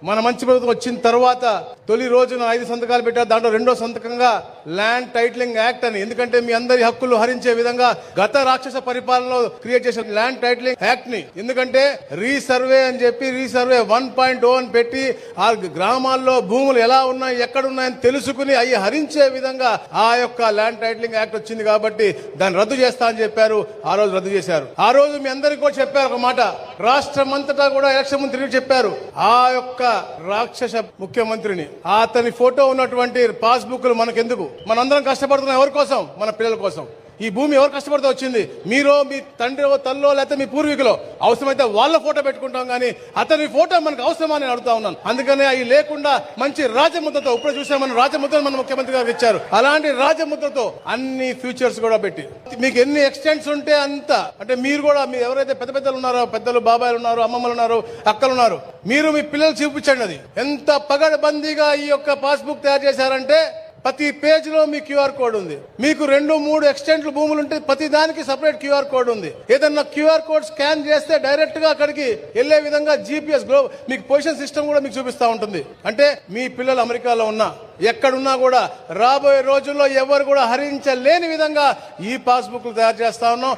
మన మంచి ప్రభుత్వం వచ్చిన తర్వాత తొలి రోజున 5 సంతకాలు పెట్టారు. దాంట్లో రెండో సంతకంగా ల్యాండ్ టైటిలింగ్ యాక్ట్ అని, ఎందుకంటే మీ అందరి హక్కులు హరించే విధంగా గత రాక్షస పరిపాలనలో క్రియేట్ చేసిన ల్యాండ్ టైటిలింగ్ యాక్ట్ ని, ఎందుకంటే రీసర్వే అని చెప్పి రీసర్వే 1.0 అని పెట్టి ఆ గ్రామాల్లో భూములు ఎలా ఉన్నాయి ఎక్కడున్నాయని తెలుసుకుని అవి హరించే విధంగా ఆ యొక్క ల్యాండ్ టైటిలింగ్ యాక్ట్ వచ్చింది. కాబట్టి దాన్ని రద్దు చేస్తా అని చెప్పారు. ఆ రోజు రద్దు చేశారు. ఆ రోజు మీ అందరికీ కూడా చెప్పారు ఒక మాట, రాష్ట్రం అంతటా కూడా ఎలక్షన్ ముందు తిరిగి చెప్పారు, ఆ యొక్క రాక్షస ముఖ్యమంత్రిని అతని ఫోటో ఉన్నటువంటి పాస్బుక్లు మనకెందుకు, మనందరం కష్టపడుతున్నాం ఎవరి కోసం, మన పిల్లల కోసం. ఈ భూమి ఎవరు కష్టపడితే వచ్చింది, మీరో మీ తండ్రి తల్లో లేకపోతే మీ పూర్వీకులో, అవసరమైతే వాళ్ళ ఫోటో పెట్టుకుంటాం కానీ అతని ఫోటో మనకు అవసరమా అని అడుగుతా ఉన్నాను. అందుకనే అవి లేకుండా మంచి రాజముద్రతో, ఇప్పుడు చూసామని రాజముద్రను మన ముఖ్యమంత్రి గారు ఇచ్చారు, అలాంటి రాజముద్రతో అన్ని ఫ్యూచర్స్ కూడా పెట్టి మీకు ఎన్ని ఎక్స్టెంట్స్ ఉంటే అంత, అంటే మీరు కూడా మీరు ఎవరైతే పెద్ద పెద్దలు ఉన్నారో, పెద్దలు బాబాయిలు ఉన్నారు, అమ్మమ్మలు ఉన్నారు, అక్కలు ఉన్నారు, మీరు మీ పిల్లలు చూపించండి అది ఎంత పగడబందీగా ఈ యొక్క పాస్బుక్ తయారు చేశారంటే ప్రతి పేజ్ లో మీ క్యూఆర్ కోడ్ ఉంది. మీకు 2-3 ఎక్స్టెంట్లు భూములు ఉంటే ప్రతి దానికి సపరేట్ క్యూఆర్ కోడ్ ఉంది. ఏదన్నా క్యూఆర్ కోడ్ స్కాన్ చేస్తే డైరెక్ట్ గా అక్కడికి వెళ్లే విధంగా జీపీఎస్ మీకు పొజిషన్ సిస్టమ్ కూడా మీకు చూపిస్తా ఉంటుంది. అంటే మీ పిల్లలు అమెరికాలో ఉన్నా ఎక్కడున్నా కూడా రాబోయే రోజుల్లో ఎవరు కూడా హరించలేని విధంగా ఈ పాస్బుక్లు తయారు చేస్తా ఉన్నాం.